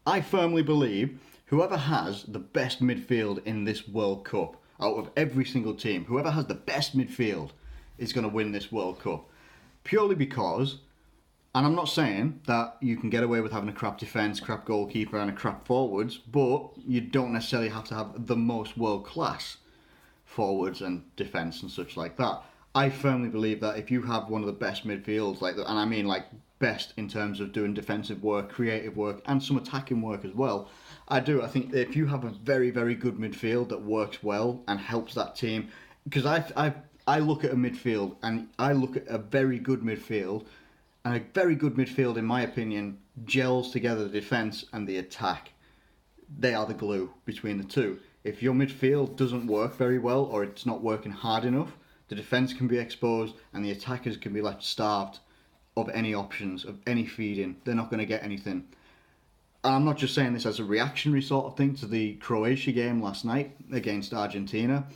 I firmly believe whoever has the best midfield in this World Cup, out of every single team, whoever has the best midfield is going to win this World Cup. Purely because, and I'm not saying that you can get away with having a crap defence, crap goalkeeper and a crap forwards, but you don't necessarily have to have the most world-class forwards and defence and such like that. I firmly believe that if you have one of the best midfields, and I mean like best in terms of doing defensive work, creative work, and some attacking work as well, I think if you have a very, very good midfield that works well and helps that team, because I look at a midfield and I look at a very good midfield, and a very good midfield, in my opinion, gels together the defence and the attack. They are the glue between the two. If your midfield doesn't work very well, or it's not working hard enough, the defence can be exposed and the attackers can be left starved of any options, of any feeding. They're not going to get anything. And I'm not just saying this as a reactionary sort of thing to the Croatia game last night against Argentina,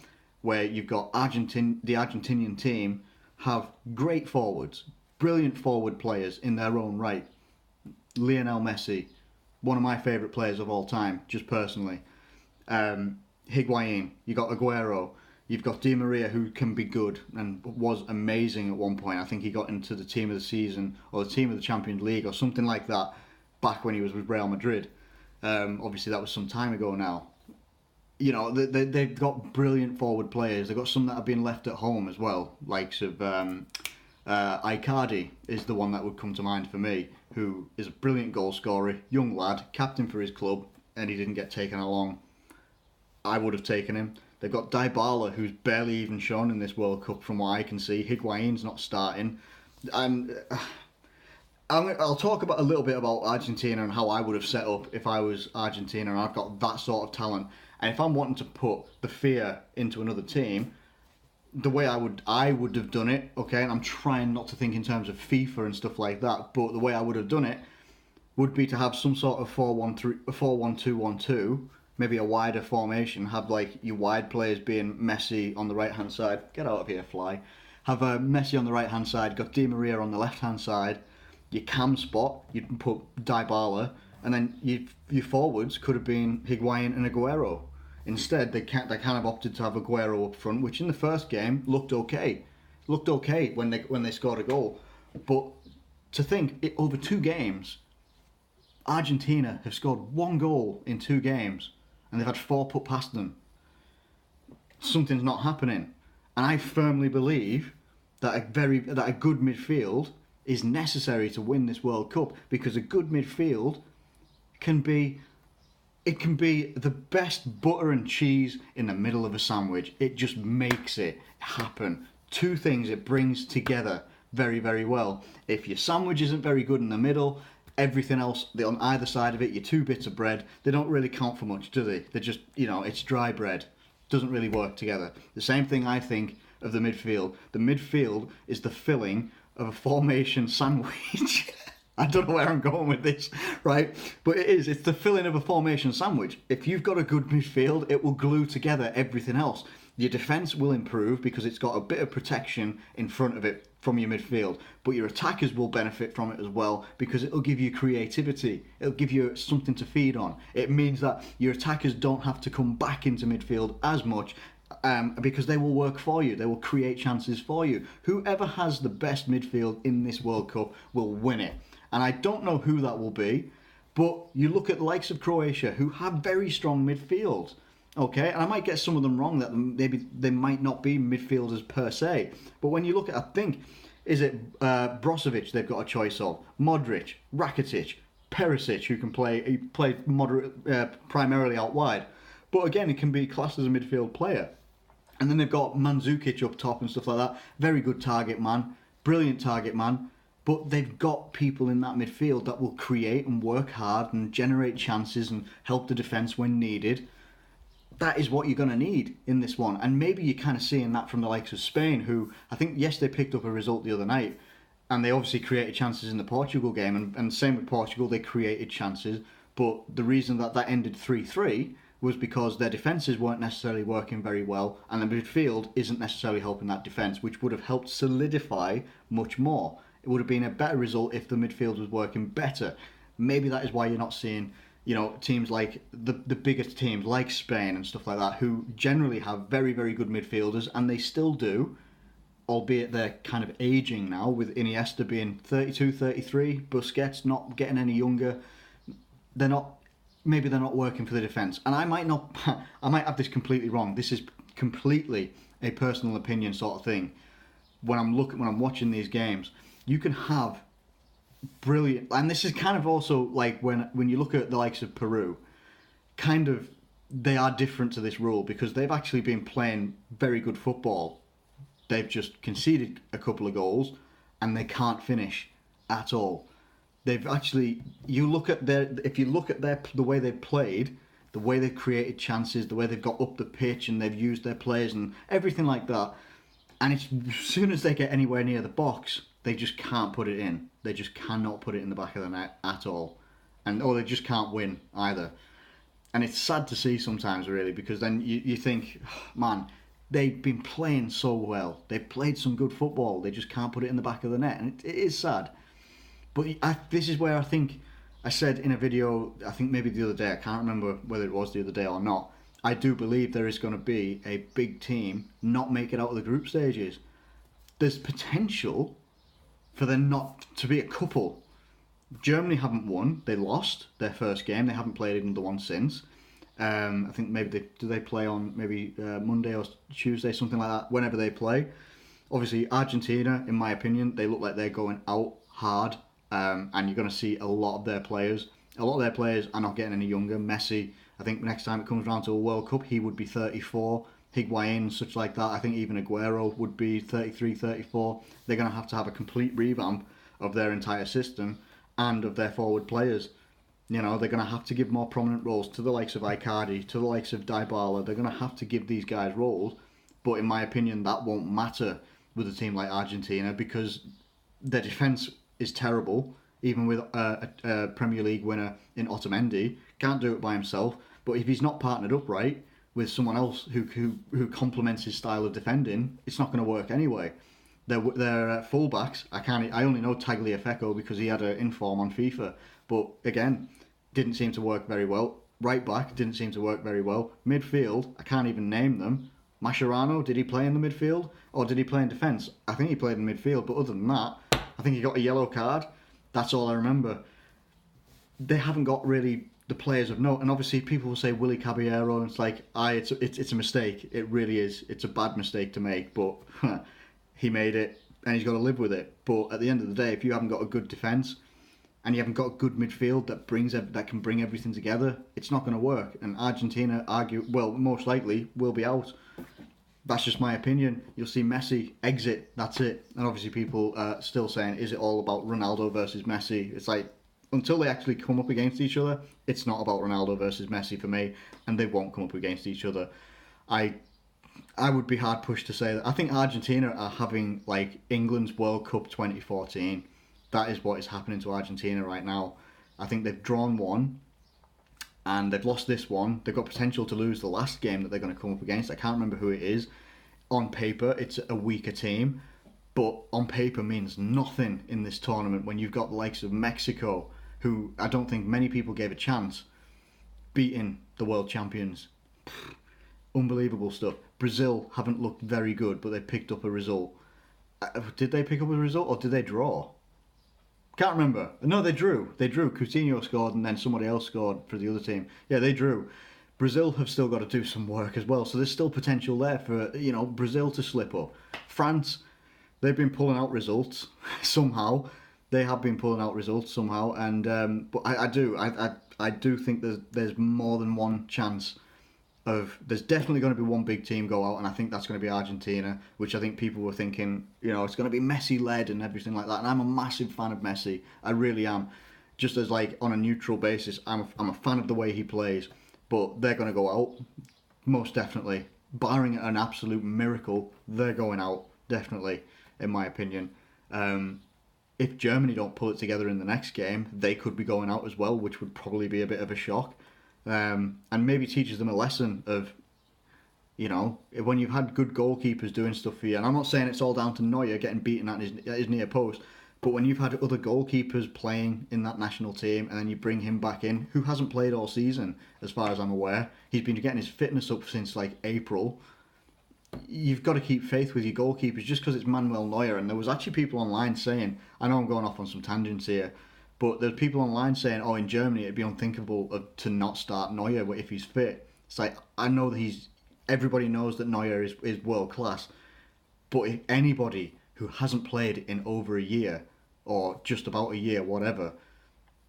where you've got the Argentinian team have great forwards, brilliant forward players in their own right. Lionel Messi, one of my favourite players of all time, just personally. Higuain, you got Aguero, you've got Di Maria, who can be good and was amazing at one point. I think he got into the team of the season or the team of the Champions League or something like that back when he was with Real Madrid. Obviously that was some time ago now. You know, they've got brilliant forward players. They've got some that have been left at home as well, likes of Icardi is the one that would come to mind for me, who is a brilliant goal scorer, young lad, captain for his club, and he didn't get taken along. I would have taken him. They've got Dybala, who's barely even shown in this World Cup from what I can see. Higuain's not starting. And I'll talk a little bit about Argentina and how I would have set up if I was Argentina and I've got that sort of talent. And if I'm wanting to put the fear into another team, the way I would have done it, okay, and I'm trying not to think in terms of FIFA and stuff like that, but the way I would have done it would be to have some sort of 4-1-2-1-2, maybe a wider formation, have like your wide players being Messi on the right hand side, get out of here fly, have Messi on the right hand side, got Di Maria on the left hand side, your cam spot, you'd put Dybala, and then your forwards could have been Higuain and Aguero. Instead, they kind of opted to have Aguero up front, which in the first game looked okay. Looked okay when they scored a goal. But to think, over 2 games, Argentina have scored 1 goal in 2 games, and they've had 4 put past them. Something's not happening. And I firmly believe that a good midfield is necessary to win this World Cup, because a good midfield can be the best butter and cheese in the middle of a sandwich. It just makes it happen. 2 things it brings together very, very well. If your sandwich isn't very good in the middle, everything else on either side of it, your 2 bits of bread, they don't really count for much, do they? They're just, it's dry bread. Doesn't really work together. The same thing I think of the midfield. The midfield is the filling of a formation sandwich. I don't know where I'm going with this, right? But it's the filling of a formation sandwich. If you've got a good midfield, it will glue together everything else. Your defence will improve because it's got a bit of protection in front of it from your midfield. But your attackers will benefit from it as well because it'll give you creativity. It'll give you something to feed on. It means that your attackers don't have to come back into midfield as much because they will work for you. They will create chances for you. Whoever has the best midfield in this World Cup will win it. And I don't know who that will be, but you look at the likes of Croatia, who have very strong midfields, okay? And I might get some of them wrong, that maybe they might not be midfielders per se. But when you look at, I think, is it Brozovic they've got a choice of, Modric, Rakitic, Perisic, who can play primarily out wide. But again, it can be classed as a midfield player. And then they've got Mandzukic up top and stuff like that. Very good target man, brilliant target man. But they've got people in that midfield that will create and work hard and generate chances and help the defence when needed. That is what you're going to need in this one. And maybe you're kind of seeing that from the likes of Spain, who I think, yes, they picked up a result the other night. And they obviously created chances in the Portugal game. And same with Portugal, they created chances. But the reason that ended 3-3 was because their defences weren't necessarily working very well. And the midfield isn't necessarily helping that defence, which would have helped solidify much more. It would have been a better result if the midfield was working better. Maybe that is why you're not seeing teams like the biggest teams like Spain and stuff like that, who generally have very, very good midfielders, and they still do, albeit they're kind of aging now, with Iniesta being 32, 33, Busquets not getting any younger. Maybe they're not working for the defence. And I might have this completely wrong. This is completely a personal opinion sort of thing. When I'm watching these games, you can have brilliant, and this is kind of also like when you look at the likes of Peru, kind of they are different to this rule because they've actually been playing very good football. They've just conceded a couple of goals and they can't finish at all. They've actually, if you look at the way they've played, the way they've created chances, the way they've got up the pitch and they've used their players and everything like that, and as soon as they get anywhere near the box, they just can't put it in. They just cannot put it in the back of the net at all. Or they just can't win either. And it's sad to see sometimes, really, because then you think, man, they've been playing so well. They've played some good football. They just can't put it in the back of the net. And it is sad. But this is where I think, I said in a video, I think maybe the other day, I can't remember whether it was the other day or not, I do believe there is going to be a big team not make it out of the group stages. There's potential for there not to be a couple. Germany haven't won. They lost their first game. They haven't played another one since. I think maybe they play on maybe Monday or Tuesday, something like that, whenever they play. Obviously, Argentina, in my opinion, they look like they're going out hard, and you're going to see a lot of their players. A lot of their players are not getting any younger. Messi, I think next time it comes around to a World Cup, he would be 34. Higuain, such like that. I think even Aguero would be 33, 34. They're going to have a complete revamp of their entire system and of their forward players. They're going to have to give more prominent roles to the likes of Icardi, to the likes of Dybala. They're going to have to give these guys roles. But in my opinion, that won't matter with a team like Argentina because their defence is terrible. Even with a Premier League winner in Otamendi, can't do it by himself. But if he's not partnered up right with someone else who complements his style of defending, it's not going to work anyway. Their fullbacks, I only know Tagliafico because he had an inform on FIFA, but again, didn't seem to work very well. Right back didn't seem to work very well. Midfield, I can't even name them. Mascherano, did he play in the midfield or did he play in defence? I think he played in midfield, but other than that, I think he got a yellow card. That's all I remember. They haven't got really the players of note, and obviously people will say Willy Caballero, and it's like, it's a mistake. It really is. It's a bad mistake to make, but he made it, and he's got to live with it. But at the end of the day, if you haven't got a good defence and you haven't got a good midfield that can bring everything together, it's not going to work. And Argentina most likely will be out. That's just my opinion. You'll see Messi exit. That's it. And obviously people are still saying, is it all about Ronaldo versus Messi? It's like, until they actually come up against each other, it's not about Ronaldo versus Messi for me, and they won't come up against each other. I would be hard pushed to say that. I think Argentina are having like England's World Cup 2014. That is what is happening to Argentina right now. I think they've drawn one, and they've lost this one. They've got potential to lose the last game that they're going to come up against. I can't remember who it is. On paper, it's a weaker team, but on paper means nothing in this tournament when you've got the likes of Mexico, who I don't think many people gave a chance, beating the world champions. Unbelievable stuff. Brazil haven't looked very good, but they picked up a result. Did they pick up a result or did they draw? Can't remember. No, they drew. Coutinho scored and then somebody else scored for the other team. Yeah, they drew. Brazil have still got to do some work as well, so there's still potential there for Brazil to slip up. France, they've been pulling out results somehow. They have been pulling out results somehow, and but I do think there's more than one chance of. There's definitely going to be one big team go out, and I think that's going to be Argentina, which I think people were thinking, it's going to be Messi led and everything like that. And I'm a massive fan of Messi. I really am. Just as like on a neutral basis, I'm a fan of the way he plays. But they're going to go out, most definitely. Barring an absolute miracle, they're going out, definitely, in my opinion. If Germany don't pull it together in the next game, they could be going out as well, which would probably be a bit of a shock. And maybe teaches them a lesson of, when you've had good goalkeepers doing stuff for you, and I'm not saying it's all down to Neuer getting beaten at his near post, But when you've had other goalkeepers playing in that national team and then you bring him back in, who hasn't played all season, as far as I'm aware, he's been getting his fitness up since like April. You've got to keep faith with your goalkeepers just because it's Manuel Neuer. And there was actually people online saying, I know I'm going off on some tangents here, but there's people online saying, oh, in Germany it'd be unthinkable to not start Neuer if he's fit. It's like, I know that everybody knows that Neuer is world class, but if anybody who hasn't played in over a year or just about a year, whatever,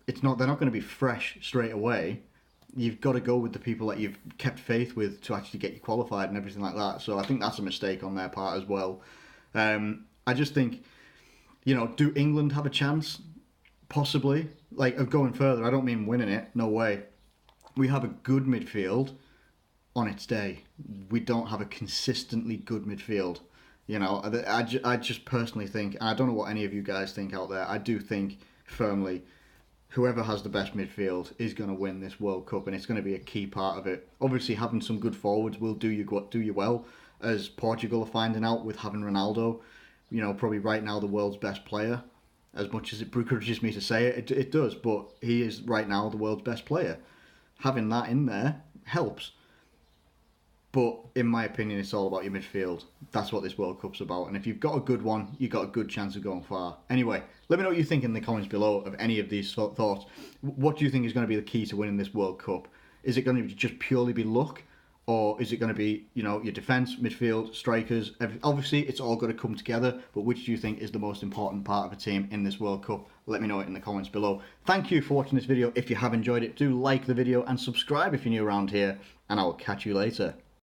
they're not going to be fresh straight away. You've got to go with the people that you've kept faith with to actually get you qualified and everything like that. So I think that's a mistake on their part as well. I just think, do England have a chance? Possibly. Like, of going further, I don't mean winning it. No way. We have a good midfield on its day. We don't have a consistently good midfield. I just personally think, and I don't know what any of you guys think out there, I do think firmly whoever has the best midfield is going to win this World Cup, and it's going to be a key part of it. Obviously, having some good forwards will do you well, as Portugal are finding out with having Ronaldo, probably right now the world's best player. As much as it begrudges me to say it, it does, but he is right now the world's best player. Having that in there helps. But in my opinion, it's all about your midfield. That's what this World Cup's about. And if you've got a good one, you've got a good chance of going far. Anyway, let me know what you think in the comments below of any of these thoughts. What do you think is going to be the key to winning this World Cup? Is it going to just purely be luck? Or is it going to be, your defence, midfield, strikers? Obviously, it's all got to come together. But which do you think is the most important part of a team in this World Cup? Let me know it in the comments below. Thank you for watching this video. If you have enjoyed it, do like the video and subscribe if you're new around here. And I will catch you later.